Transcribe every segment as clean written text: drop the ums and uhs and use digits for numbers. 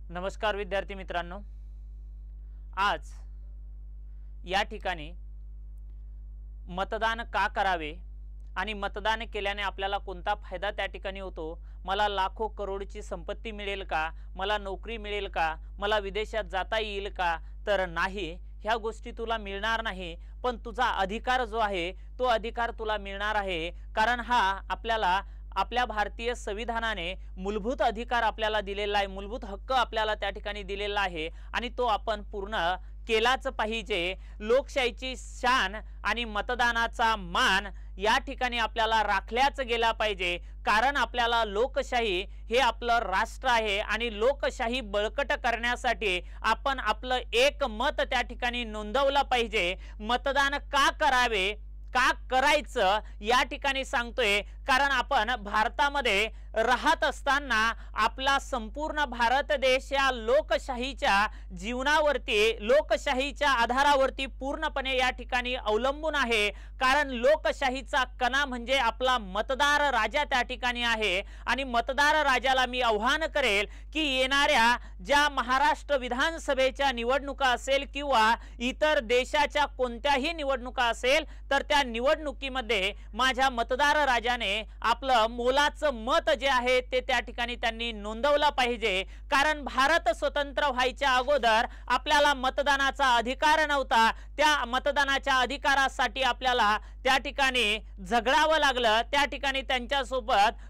नमस्कार विद्यार्थी मित्रांनो, आज या ठिकाणी मतदान का करावे आणि मतदान केल्याने आपल्याला कोणता फायदा त्या ठिकाणी होतो, मला लाखो करोडची संपत्ती मिळेल का, मला नोकरी मिळेल का, मला विदेशात जाता येईल का, तर नाही, ह्या गोष्टी तुला मिळणार नाही। पण तुझा अधिकार जो आहे तो अधिकार तुला मिळणार आहे, कारण हा आपल्याला आपल्या भारतीय संविधानाने मूलभूत अधिकार आपल्याला दिलेला आहे, मूलभूत हक्क आपल्याला त्या ठिकाणी दिलेला आहे आणि तो आपण पूर्ण केलाच पाहिजे। लोकशाहीची शान आणि मतदानाचा मान या ठिकाणी आपल्याला राखल्याच गेला पाहिजे, कारण आपल्याला लोकशाही हे आपलं राष्ट्र आहे आणि लोकशाही बळकट करण्यासाठी आपण आपलं एक मत त्या ठिकाणी नोंदवलं पाहिजे। मतदान का करावे, का करायचं या ठिकाणी सांगतोय, कारण आपण भारतामध्ये राहत असताना आपला संपूर्ण भारत देश या लोकशाहीच्या जीवनावरती, लोकशाहीच्या आधारावरती पूर्णपणे या ठिकाणी अवलंबून आहे। कारण लोकशाहीचा कणा म्हणजे आपला मतदार राजा त्या ठिकाणी आहे आणि मतदार राजाला मी आव्हान करेल की येणाऱ्या ज्या महाराष्ट्र विधानसभेच्या निवडणुका असेल किंवा इतर देशाच्या कोणत्याही निवडणुका असेल तर त्या निवडणुकीमध्ये माझ्या मतदार राजाने आपलं मोलाचं मत जे आहे ते त्या ठिकाणी त्यांनी नोंदवलं पाहिजे। कारण भारत स्वतंत्र व्हायच्या अगोदर आपल्याला मतदानाचा अधिकार नव्हता, त्या मतदानाच्या अधिकारासाठी आपल्याला त्या ठिकाणी झगडावं लागलं, त्या ठिकाणी त्यांच्यासोबत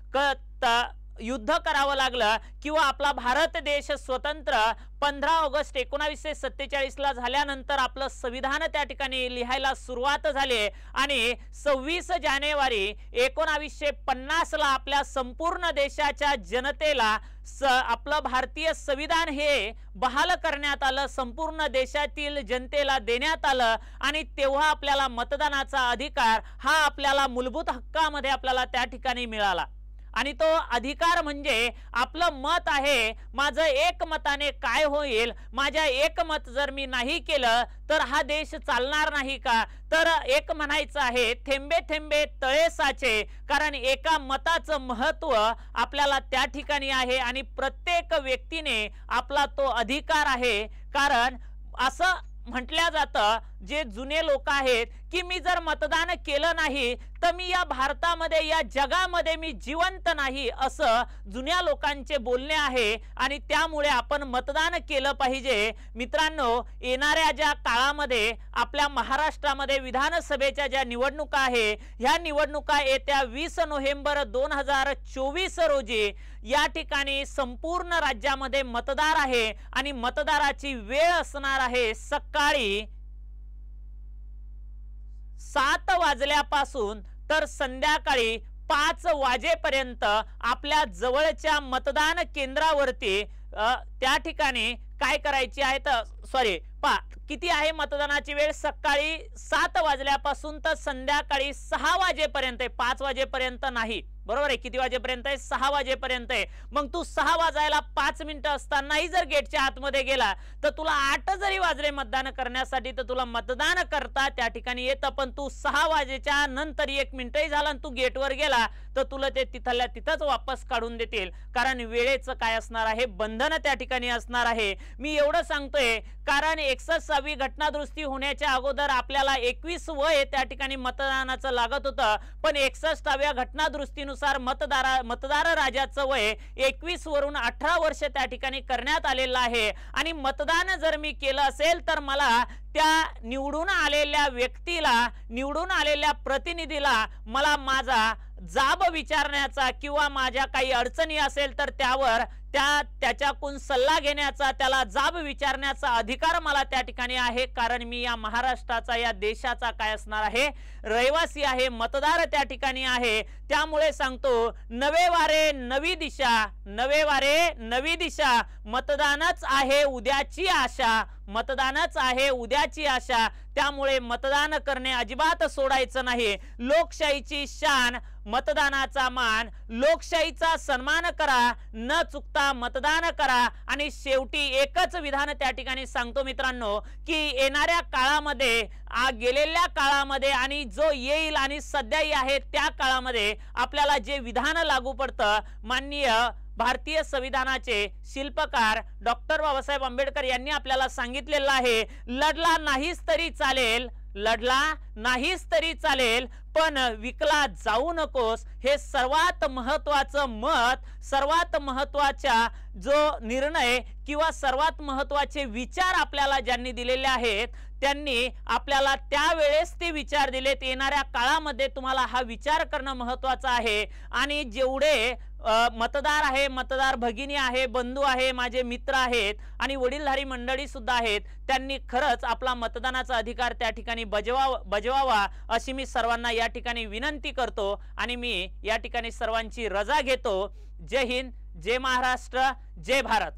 युद्ध करावं लागलं किंवा आपला भारत देश स्वतंत्र 15 ऑगस्ट 1947 ला झाल्यानंतर आपलं संविधान त्या ठिकाणी लिहायला सुरुवात झाली आणि 26 जानेवारी 1950 ला आपल्या संपूर्ण देशाच्या जनतेला आपलं भारतीय संविधान हे बहाल करण्यात आलं, संपूर्ण देशातील जनतेला देण्यात आलं आणि तेव्हा आपल्याला मतदानाचा अधिकार हा आपल्याला मूलभूत हक्कामध्ये आपल्याला त्या ठिकाणी मिळाला। आणि तो अधिकार म्हणजे आपलं मत आहे, माझं एक मताने काय होईल, माझ्या एक मत जर मी नाही केलं तर हा देश चालणार नाही का। तर एक म्हणायचं आहे थेंबे थेंबे तळे साचे, कारण एका मताचं महत्त्व आपल्याला त्या ठिकाणी आहे आणि प्रत्येक व्यक्तीने आपला तो अधिकार आहे। कारण असं म्हटलं जातं, जे जुने लोक आहेत की मी जर मतदान केलं नाही तर मी या भारतामध्ये या जगामध्ये मी जिवंत नाही, असं जुन्या लोकांचे बोलणे आहे आणि त्यामुळे आपण मतदान केलं पाहिजे। मित्रांनो, येणाऱ्या ज्या काळामध्ये आपल्या महाराष्ट्रामध्ये विधानसभेच्या ज्या निवडणुका आहे, ह्या निवडणुका येत्या 20 नोव्हेंबर 2024 रोजी या ठिकाणी संपूर्ण राज्यामध्ये मतदार आहे आणि मतदाराची वेळ असणार आहे सकाळी 7 वाजल्यापासून तर संध्याकाळी 5 वाजेपर्यंत आपल्या जवळच्या मतदान केंद्रावरती त्या ठिकाणी काय करायची आहे तर किती आहे मतदानाची वेळ, सकाळी 7 वाजल्यापासून तर संध्याकाळी 6 वाजेपर्यंत, 5 वाजेपर्यंत नाही, बरोबर आहे, किती वाजेपर्यंत आहे, 6 वाजेपर्यंत आहे। मग तू 6 वाजायला 5 मिनिटं असतानाही जर गेटच्या आतमध्ये गेला तर तुला 8 जरी वाजले मतदान करण्यासाठी तर तुला मतदान करता त्या ठिकाणी येतं, पण तू 6 वाजेच्या नंतर 1 मिनिटही झाला आणि तू गेटवर गेला तर तुला ते तिथल्या तिथंच वापस काढून देतील, कारण वेळेचं काय असणार आहे, बंधन त्या ठिकाणी असणार आहे। मी एवढं सांगतोय कारण 61वी घटना दुरुस्ती होण्याच्या अगोदर आपल्याला 21 वय त्या ठिकाणी मतदानाचं लागत होतं, पण 61व्या घटना दुरुस्तीनुसार मतदार राजाचं वय 21 वरून 18 वर्ष त्या ठिकाणी करण्यात आलेलं आहे आणि मतदान जर मी केलं असेल तर मला त्या निवडून आलेल्या व्यक्तीला, निवडून आलेल्या प्रतिनिधीला मला माझा जाब विचारण्याचा किंवा माझ्या काही अडचणी असेल तर त्यावर त्याच्याकडून सल्ला घेण्याचा, त्याला जाब विचारण्याचा अधिकार मला त्या ठिकाणी आहे, कारण मी या महाराष्ट्राचा, या देशाचा काय असणार आहे, रहिवासी आहे, मतदार त्या ठिकाणी आहे। त्यामुळे सांगतो नवे वारे नवी दिशा, नवे वारे नवी दिशा, मतदानच आहे उद्याची आशा, मतदानच आहे उद्याची आशा। त्यामुळे मतदान करणे अजिबात सोडायचं नाही। लोकशाहीची शान, मतदानाचा मान, लोकशाहीचा सन्मान करा, न चुकता मतदान करा आणि शेवटी एकच विधान त्या ठिकाणी सांगतो मित्रांनो की येणाऱ्या काळामध्ये, गेलेल्या काळामध्ये आणि जो येईल आणि सध्याही आहे त्या काळामध्ये आपल्याला जे विधान लागू पडतं, माननीय भारतीय संविधानाचे शिल्पकार डॉक्टर बाबासाहेब आंबेडकर यांनी आपल्याला सांगितलेलं आहे, लढला नाहीच तरी चालेल, लढला नाहीच तरी चालेल, पण विकला जाऊ नकोस. हे सर्वात महत्वाचं मत, सर्वात महत्वाचा जो निर्णय किंवा सर्वात महत्वाचे विचार आपल्याला ज्यांनी दिलेले आहेत, त्यांनी आपल्याला त्यावेळेस ते विचार दिलेत. येणाऱ्या काळामध्ये तुम्हाला हा विचार करणं महत्वाचं आहे. आणि जेवढे मतदार आहे, मतदार भगिनी आहे, बंधू आहे, माझे मित्र आहेत आणि वडीलधारी मंडळी सुद्धा आहेत, त्यांनी खरंच आपला मतदानाचा अधिकार त्या ठिकाणी बजवावा अशी मी सर्वांना या ठिकाणी विनंती करतो. आणि मी या ठिकाणी सर्वांची रजा घेतो. जय हिंद, जय महाराष्ट्र, जय भारत.